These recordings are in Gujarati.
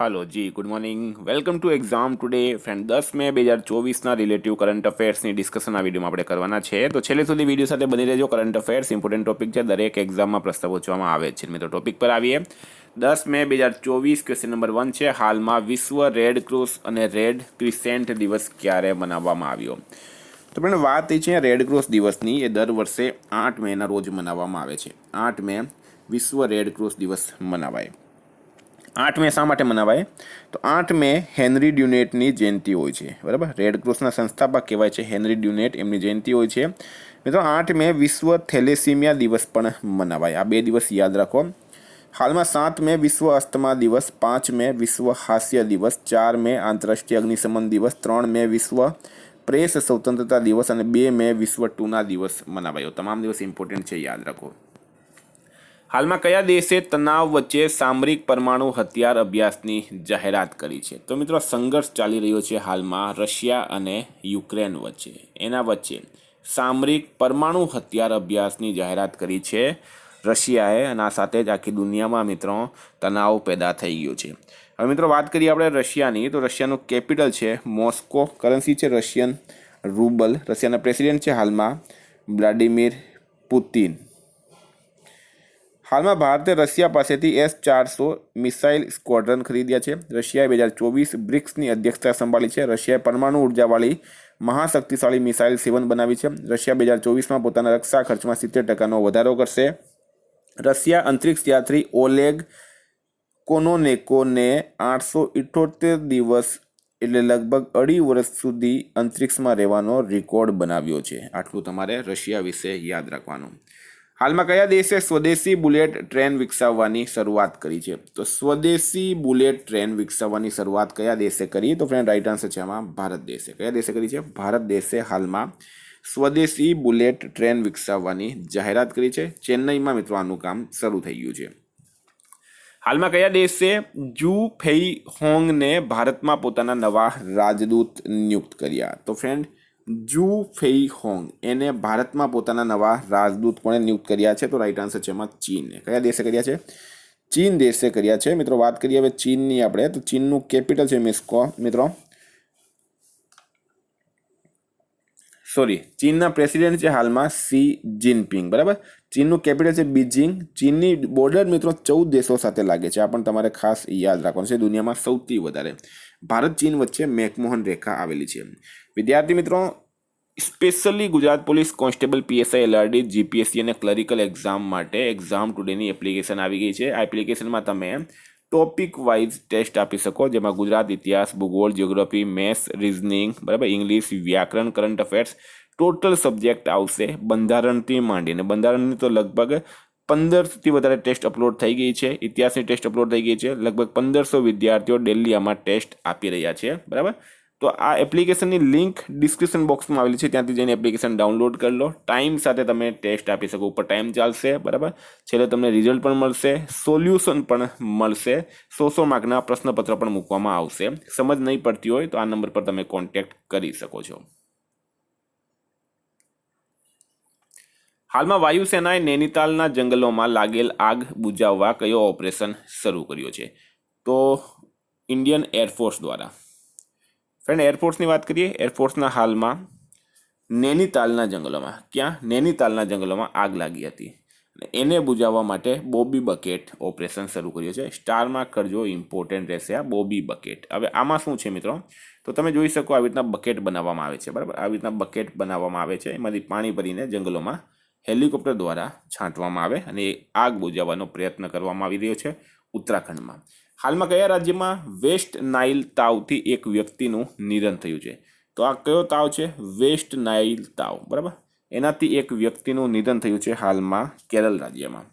Hello ji, good morning, welcome to exam today friend 10 May 2024ના રિલેટિવ કરંટ અફેર્સની ડિસ્કશન આ વિડીયોમાં આપણે કરવાના છે. તો છેલ્લે સુધી વિડીયો સાથે બની રહેજો. કરંટ અફેર્સ ઇમ્પોર્ટન્ટ ટોપિક છે, દરેક એક્ઝામમાં પ્રશ્ન પૂછવામાં આવે છે. મિત્રો ટોપિક પર આવીએ. 10 મે 2024 ક્વેશ્ચન નંબર 1 છે. હાલમાં વિશ્વ રેડ ક્રોસ અને રેડ ક્રિસેન્ટ દિવસ ક્યારે મનાવવામાં આવ્યો? તો પણ વાત એ છે રેડ ક્રોસ દિવસની, એ દર વર્ષે 8 મેના રોજ મનાવવામાં આવે છે. 8 મે વિશ્વ રેડ ક્રોસ દિવસ મનાવાય. 8 મે શા માટે મનાવાય? તો 8 મે હેનરી ડ્યુનેટની જયંતિ હોય છે. બરાબર, રેડ ક્રોસના સંસ્થાપક કહેવાય છે હેનરી ડ્યુનેટ, એમની જયંતિ હોય છે. મિત્રો 8 મે વિશ્વ થેલેસીમિયા દિવસ પણ મનાવાય. આ બે દિવસ યાદ રાખો. હાલમાં 7 મે વિશ્વ અસ્થમા દિવસ, 5 મે વિશ્વ હાસ્ય દિવસ, 4 મે આંતરરાષ્ટ્રીય અગ્નિશમન દિવસ, 3 મે વિશ્વ પ્રેસ સ્વતંત્રતા દિવસ અને 2 મે વિશ્વ ટૂના દિવસ મનાવાયો. તમામ દિવસ ઇમ્પોર્ટન્ટ છે, યાદ રાખો. હાલમાં કયા દેશે તણાવ વચ્ચે સામરિક પરમાણુ હથિયાર અભ્યાસની જાહેરાત કરી છે? તો મિત્રો સંઘર્ષ ચાલી રહ્યો છે હાલમાં રશિયા અને યુક્રેન વચ્ચે. એના વચ્ચે સામરિક પરમાણુ હથિયાર અભ્યાસની જાહેરાત કરી છે રશિયાએ, અને આ સાથે જ આખી દુનિયામાં મિત્રો તણાવ પેદા થઈ ગયો છે. હવે મિત્રો વાત કરીએ આપણે રશિયાની, તો રશિયાનું કેપિટલ છે મોસ્કો, કરન્સી છે રશિયન રૂબલ, રશિયાના પ્રેસિડેન્ટ છે હાલમાં વ્લાડિમીર પુતિન. હાલમાં ભારતે રશિયા પાસેથી S-400 મિસાઇલ સ્ક્વોડ્રન ખરીદ્યા છે. રશિયાએ 2024 બ્રિક્સની અધ્યક્ષતા સંભાળી છે. રશિયાએ પરમાણુ ઉર્જાવાળી મહાશક્તિશાળી મિસાઇલ 7 બનાવી છે. રશિયા 2024માં પોતાના રક્ષા ખર્ચમાં 70% વધારો કરશે. રશિયા અંતરિક્ષ યાત્રી ઓલેગ કોનોનેકોને 878 દિવસ એટલે લગભગ 2.5 વર્ષ સુધી અંતરિક્ષમાં રહેવાનો રેકોર્ડ બનાવ્યો છે. આટલું તમારે રશિયા વિશે યાદ રાખવાનું. હાલમાં કયા દેશે સ્વદેશી બુલેટ ટ્રેન વિકસાવવાની શરૂઆત કરી છે? તો સ્વદેશી બુલેટ ટ્રેન વિકસાવવાની શરૂઆત કયા દેશે કરી? તો ફ્રેન્ડ રાઈટ આન્સર છે આમાં ભારત દેશે. કયા દેશે કરી છે? ભારત દેશે હાલમાં સ્વદેશી બુલેટ ટ્રેન વિકસાવવાની જાહેરાત કરી છે. ચેન્નઈમાં મિત્રો આનું કામ શરૂ થઈ ગયું છે. હાલમાં કયા દેશે જુ ફેઈ હોંગને ભારતમાં પોતાના નવા રાજદૂત નિયુક્ત કર્યા? તો ફ્રેન્ડ જુ ફેઈ હોંગ એને ભારતમાં પોતાના નવા રાજદૂત કોણે નિયુક્ત કર્યા છે? તો રાઈટ આન્સર છે એમાં ચીને. કયા દેશે કર્યા છે? ચીન દેશે કર્યા છે. મિત્રો વાત કરીએ હવે ચીનની આપણે, તો ચીનનું કેપિટલ છે ચીનના પ્રેસિડેન્ટ છે હાલમાં સી જિનપિંગ. બરાબર, ચીનનું કેપિટલ છે બીજિંગ. ચીનની બોર્ડર મિત્રો 14 દેશો સાથે લાગે છે. આ પણ તમારે ખાસ યાદ રાખવાનું છે. દુનિયામાં સૌથી વધારે ભારત ચીન વચ્ચે મેકમોહન રેખા આવેલી છે. વિદ્યાર્થી મિત્રો, specially Gujarat police constable, PSI, LRD, GPSC અને ક્લરિકલ એક્ઝામ માટે એક્ઝામ ટુડેની એપ્લિકેશન આવી ગઈ છે. આ એપ્લિકેશનમાં તમે ટોપિક વાઇઝ ટેસ્ટ આપી શકો, જેમાં ગુજરાત, ઇતિહાસ, ભૂગોળ, જિયોગ્રાફી, મેથ્સ, રિઝનિંગ, બરાબર, ઇંગ્લિશ, વ્યાકરણ, કરંટ અફેર્સ, ટોટલ સબ્જેક્ટ આવશે. બંધારણથી માંડીને, બંધારણની તો લગભગ 15થી વધારે ટેસ્ટ અપલોડ થઈ ગઈ છે. ઇતિહાસની ટેસ્ટ અપલોડ થઈ ગઈ છે. લગભગ 1500 વિદ્યાર્થીઓ ડેલી આમાં ટેસ્ટ આપી રહ્યા છે. બરાબર, તો આ એપ્લિકેશનની લિંક ડિસ્ક્રિપ્શન બોક્સમાં આવેલી છે, ત્યાંથી જઈને એપ્લિકેશન ડાઉનલોડ કરી લો. ટાઈમ સાથે તમે ટેસ્ટ આપી શકો. ઉપર ટાઈમ ચાલશે. બરાબર, છેલ્લે તમને રિઝલ્ટ પણ મળશે, સોલ્યુશન પણ મળશે, 100 માર્કના પ્રશ્નપત્ર પણ મૂકવામાં આવશે. સમજ નહીં પડતી હોય તો આ નંબર પર તમે કોન્ટેક્ટ કરી શકો છો. હાલમાં વાયુસેનાએ નૈનીતાલના જંગલોમાં લાગેલ આગ બુઝાવવા કયો ઓપરેશન શરૂ કર્યો છે? તો ઇન્ડિયન એરફોર્સ દ્વારા. ફ્રેન્ડ એરફોર્સની વાત કરીએ. એરફોર્સના હાલમાં નૈનીતાલના જંગલોમાં, ક્યાં? નૈનીતાલના જંગલોમાં આગ લાગી હતી. એને બુઝાવવા માટે બોબી બકેટ ઓપરેશન શરૂ કર્યું છે. સ્ટારમાં કરજો, ઇમ્પોર્ટન્ટ રહેશે આ બોબી બકેટ. હવે આમાં શું છે મિત્રો, તો તમે જોઈ શકો આવી રીતના બકેટ બનાવવામાં આવે છે. બરાબર, આવી રીતના બકેટ બનાવવામાં આવે છે. એમાંથી પાણી ભરીને જંગલોમાં હેલિકોપ્ટર દ્વારા છાંટવામાં આવે અને આગ બુઝાવવાનો પ્રયત્ન કરવામાં આવી રહ્યો છે ઉત્તરાખંડમાં. હાલમાં કયા રાજ્યમાં વેસ્ટ નાઇલ તાવથી એક વ્યક્તિનું નિધન થયું છે? તો આ કયો તાવ છે? વેસ્ટ નાઇલ તાવ. બરાબર, એનાથી એક વ્યક્તિનું નિધન થયું છે હાલમાં કેરળ રાજ્યમાં.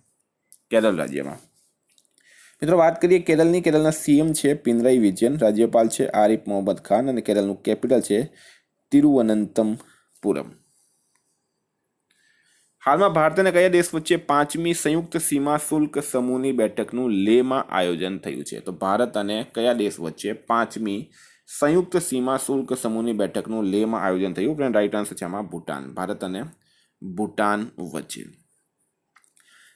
મિત્રો વાત કરીએ કેરળની. કેરળના સીએમ છે પિનરાઈ વિજયન, રાજ્યપાલ છે આરિફ મોહમ્મદ ખાન અને કેરળનું કેપિટલ છે તિરુવનંતપુરમ. હાલમાં ભારત અને કયા દેશ વચ્ચે 5મી સંયુક્ત સીમા શુલ્ક સમૂહની બેઠકનું લેહમાં આયોજન થયું છે? તો ભારત અને કયા દેશ વચ્ચે 5મી સંયુક્ત સીમા શુલ્ક સમૂહની બેઠકનું લેહમાં આયોજન થયું? ફ્રેન્ડ રાઈટ આન્સર છે આમાં ભૂટાન. ભારત અને ભૂટાન વચ્ચે.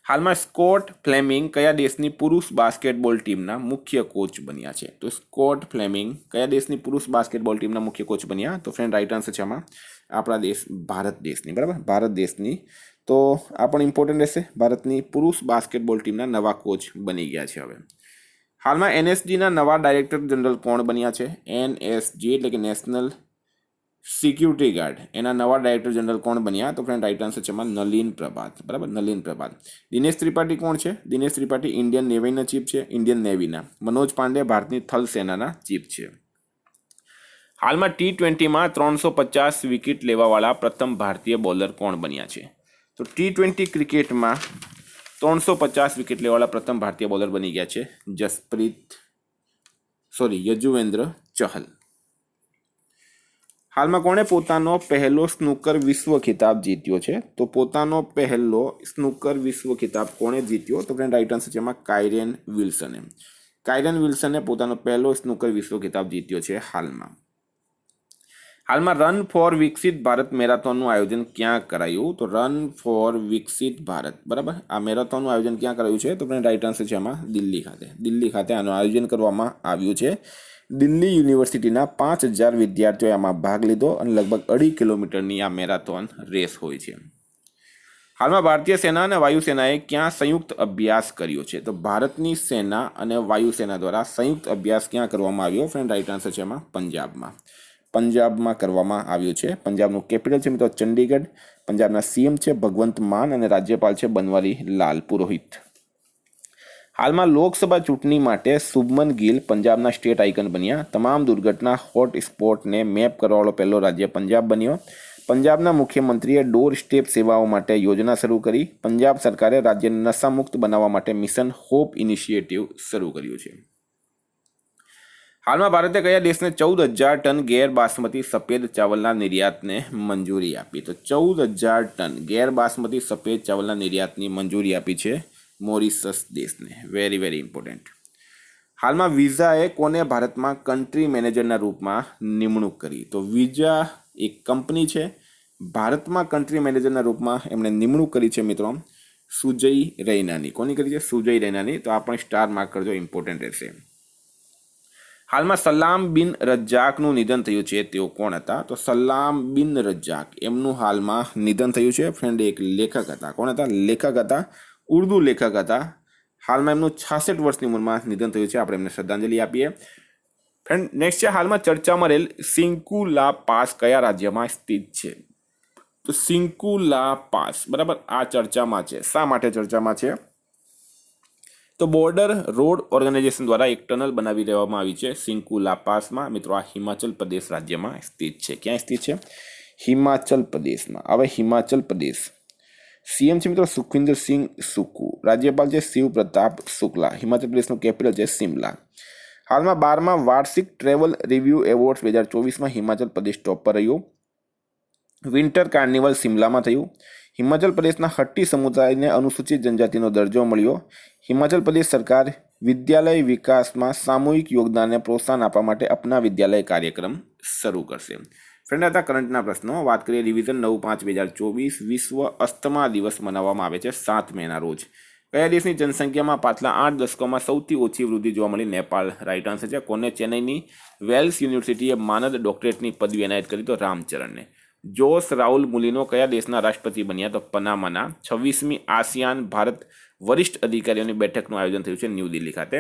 હાલમાં સ્કોટ ફ્લેમિંગ કયા દેશની પુરુષ બાસ્કેટબોલ ટીમના મુખ્ય કોચ બન્યા છે? તો સ્કોટ ફ્લેમિંગ કયા દેશની પુરુષ બાસ્કેટબોલ ટીમના મુખ્ય કોચ બન્યા? તો ફ્રેન્ડ રાઈટ આન્સર છે આમાં આપણા દેશ ભારત દેશની, બરાબર, ભારત દેશની. તો આ પણ ઇમ્પોર્ટન્ટ રહેશે. ભારતની પુરુષ બાસ્કેટબોલ ટીમના નવા કોચ બની ગયા છે હવે. હાલમાં એનએસજીના નવા ડાયરેક્ટર જનરલ કોણ બન્યા છે? એનએસજી એટલે કે નેશનલ સિક્યુરિટી ગાર્ડ, એના નવા ડાયરેક્ટર જનરલ કોણ બન્યા? તો ફ્રેન્ડ રાઈટ આન્સર છે એમાં નલિન પ્રભાત, બરાબર, નલિન પ્રભાત. દિનેશ ત્રિપાઠી કોણ છે? દિનેશ ત્રિપાઠી ઇન્ડિયન નેવીના ચીફ છે, ઇન્ડિયન નેવીના. મનોજ પાંડે ભારતની થલ સેનાના ચીફ છે. હાલમાં T20માં 350 વિકેટ લેવાવાળા પ્રથમ ભારતીય બોલર કોણ બન્યા છે? તો T20 ક્રિકેટમાં 350 વિકેટ લેવાવાળા પ્રથમ ભારતીય બોલર બની ગયા છે યજુવેન્દ્ર ચહલ. હાલમાં કોણે પોતાનો પહેલો સ્નૂકર વિશ્વ ખિતાબ જીત્યો છે? તો પોતાનો પહેલો સ્નૂકર વિશ્વ ખિતાબ કોણે જીત્યો? તો ફ્રેન્ડ રાઈટ આન્સર છે એમાં કાયરેન વિલ્સને. કાયરેન વિલ્સને પોતાનો પહેલો સ્નૂકર વિશ્વ ખિતાબ જીત્યો છે હાલમાં. રન ફોર વિકસિત ભારત મેરેથોનનું આયોજન ક્યાં કરાયું? તો રન ફોર વિકસિત ભારત, બરાબર, આ મેરેથોનનું આયોજન ક્યાં કરાયું છે? તો ફ્રેન્ડ રાઈટ આન્સર છે એમાં દિલ્હી ખાતે આનું આયોજન કરવામાં આવ્યું છે. દિલ્હી યુનિવર્સિટીના 5000 વિદ્યાર્થીઓએ આમાં ભાગ લીધો અને લગભગ 2.5 કિલોમીટરની આ મેરેથોન રેસ હોય છે. હાલમાં ભારતીય સેના અને વાયુસેનાએ ક્યાં સંયુક્ત અભ્યાસ કર્યો છે? તો ભારતની સેના અને વાયુસેના દ્વારા સંયુક્ત અભ્યાસ ક્યાં કરવામાં આવ્યો? ફ્રેન્ડ રાઈટ આન્સર છે એમાં પંજાબમાં કરવામાં આવ્યું છે. પંજાબનું કેપિટલ છે મિત્રો ચંડીગઢ. પંજાબના સીએમ છે ભગવંત માન અને રાજ્યપાલ છે બનવારી લાલ પુરોહિત. હાલમાં લોકસભા ચૂંટણી માટે શુભમન ગિલ પંજાબના સ્ટેટ આઇકન બન્યા. તમામ દુર્ઘટના હોટ સ્પોટને મેપ કરવાવાળો પહેલો રાજ્ય પંજાબ બન્યો. પંજાબના મુખ્યમંત્રીએ ડોર સ્ટેપ સેવાઓ માટે યોજના શરૂ કરી. પંજાબ સરકારે રાજ્યને નશામુક્ત બનાવવા માટે મિશન હોપ ઇનિશિયેટિવ શરૂ કર્યું છે. હાલમાં ભારતે કયા દેશને 14,000 ટન ગેર બાસમતી સફેદ ચાવલના નિર્યાતને મંજૂરી આપી? તો 14,000 ટન ગેર બાસમતી સફેદ ચાવલના નિર્યાતની મંજૂરી આપી છે મોરિશસ દેશને. Very important. હાલમાં વિઝાએ કોને ભારતમાં કન્ટ્રી મેનેજરના રૂપમાં નિમણૂક કરી? તો વિઝા એક કંપની છે, ભારતમાં કન્ટ્રી મેનેજરના રૂપમાં એમણે નિમણૂક કરી છે મિત્રો સુજય રૈનાની. કોની કરી છે? સુજય રૈનાની. તો આ પણ સ્ટાર માર્ક કરજો, ઇમ્પોર્ટન્ટ રહેશે. હાલમાં સલામ બિન રજાકનું નિધન થયું છે, તેઓ કોણ હતા? તો સલામ બિન રજાક એમનું હાલમાં નિધન થયું છે. ફ્રેન્ડ એક લેખક હતા. કોણ હતા? લેખક હતા, ઉર્દુ લેખક હતા. હાલમાં એમનું 66 વર્ષની ઉંમરમાં નિધન થયું છે. આપણે એમને શ્રદ્ધાંજલિ આપીએ. ફ્રેન્ડ નેક્સ્ટ છે હાલમાં ચર્ચામાં રહેલ સિંકુલા પાસ કયા રાજ્યમાં સ્થિત છે? તો સિંકુલા પાસ, બરાબર, આ ચર્ચામાં છે. શા માટે ચર્ચામાં છે? તો બોર્ડર રોડ ઓર્ગેનાઇઝેશન દ્વારા એક ટનલ બનાવી દેવામાં આવી છે સિંકુલા પાસમાં. મિત્રો આ હિમાચલ પ્રદેશ રાજ્યમાં સ્થિત છે. ક્યાં સ્થિત છે? હિમાચલ પ્રદેશમાં. હવે હિમાચલ પ્રદેશ સીએમ છે મિત્રો સુખવિન્દર સિંહ સુક્કુ. રાજ્યપાલ છે શિવ પ્રતાપ શુક્લા. હિમાચલ પ્રદેશનું કેપિટલ છે શિમલા. હાલમાં 12મા વાર્ષિક travel review awards 2024માં Himachal Pradesh ટોપ પર રહ્યું. વિન્ટર કાર્નિવલ શિમલામાં થયું. હિમાચલ પ્રદેશના હટ્ટી સમુદાયને અનુસૂચિત જનજાતિનો દરજ્જો મળ્યો. હિમાચલ પ્રદેશ સરકાર વિદ્યાલય વિકાસમાં સામૂહિક યોગદાનને પ્રોત્સાહન આપવા માટે અપના વિદ્યાલય કાર્યક્રમ શરૂ કરશે. ફ્રેન્ડ હતા કરંટના પ્રશ્નો. વાત કરીએ રિવિઝન 9/5/2024. વિશ્વ અસ્થમા દિવસ મનાવવામાં આવે છે 7 મેના રોજ. કયા દેશની જનસંખ્યામાં પાછલા 8 દશકોમાં સૌથી ઓછી વૃદ્ધિ જોવા મળી? નેપાળ. રાઈટ આન્સર છે. કોને? ચેન્નઈની વેલ્સ યુનિવર્સિટીએ માનદ ડોક્ટરેટની પદવી એનાયત કરી? તો રામચરણને. જોસ રાઉલ મુલિનો કયા દેશના રાષ્ટ્રપતિ બન્યા? તો પનામાના. 26મી આસિયાન ભારત વરિષ્ઠ અધિકારીઓની બેઠકનું આયોજન થયું છે ન્યૂ દિલ્હી ખાતે.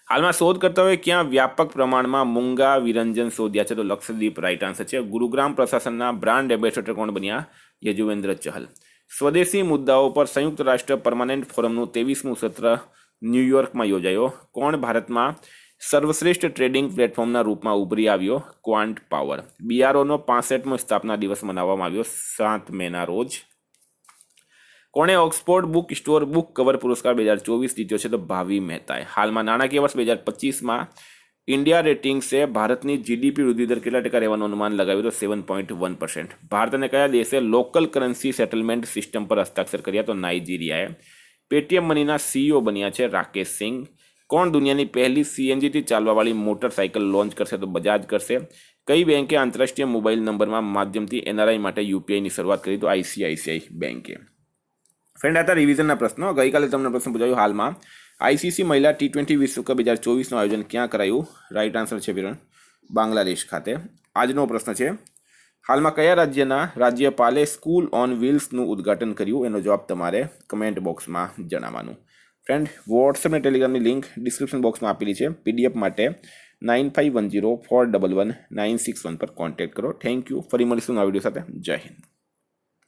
હાલમાં શોધકર્તાઓએ ક્યાં વ્યાપક પ્રમાણમાં મૂંગા વિરંજન શોધ્યા છે? તો લક્ષદ્વીપ. રાઈટ આન્સર છે. ગુરુગ્રામ પ્રશાસનના બ્રાન્ડ એમ્બેસેડર કોણ બન્યા? યજુવેન્દ્ર ચહલ. સ્વદેશી મુદ્દાઓ પર સંયુક્ત રાષ્ટ્ર પરમાનન્ટ ફોરમનું 23મું સત્ર ન્યૂયોર્કમાં યોજાયો. કોણ ભારતમાં સર્વશ્રેષ્ઠ ટ્રેડિંગ પ્લેટફોર્મના રૂપમાં ઉભરી આવ્યો? ક્વાન્ટ પાવર. બીઆરઓનો 65મો સ્થાપના દિવસ મનાવવામાં આવ્યો 7 મેના રોજ. કોણે Oxford book store book cover પુરસ્કાર 2024 જીત્યો છે? તો ભાવી મહેતાએ. હાલમાં નાણાકીય વર્ષ 2025માં ઇન્ડિયા રેટિંગ્સે ભારતની જીડીપી વૃદ્ધિ દર કેટલા ટકા રહેવાનું અનુમાન લગાવ્યું? તો 7.1%. ભારત અને કયા દેશે લોકલ કરન્સી સેટલમેન્ટ સિસ્ટમ પર હસ્તાક્ષર કર્યા? તો નાઇજીરિયાએ. પેટીએમ મનીના સીઈઓ બન્યા છે રાકેશ સિંઘ. કોણ દુનિયાની પહેલી સીએનજીથી ચાલવાવાળી મોટરસાઇકલ લોન્ચ કરશે? તો બજાજ કરશે. કઈ બેંકે આંતરરાષ્ટ્રીય મોબાઈલ નંબરમાં માધ્યમથી એનઆરઆઈ માટે યુપીઆઈની શરૂઆત કરી? તો આઈસીઆઈસીઆઈ બેંકે. ફ્રેન્ડ, આ હતા રિવિઝનના પ્રશ્નો. ગઈકાલે તમને પ્રશ્ન પૂછાયું હાલમાં આઈસીસી મહિલા T20 વિશ્વકપ 2024નું આયોજન ક્યાં કરાયું? રાઈટ આન્સર છે વિરણ બાંગ્લાદેશ ખાતે. આજનો પ્રશ્ન છે હાલમાં કયા રાજ્યના રાજ્યપાલે સ્કૂલ ઓન વ્હીલ્સનું ઉદ્ઘાટન કર્યું? એનો જવાબ તમારે કમેન્ટ બોક્સમાં જણાવવાનું. ફ્રેન્ડ, વોટ્સએપ અને ટેલિગ્રામની લિંક ડિસ્ક્રિપ્શન બોક્સમાં આપેલી છે. PDF માટે 9510411961 પર કોન્ટેક્ટ કરો. Thank you. ફરી મળીશું નવા વિડીયો સાથે. જય હિન્દ.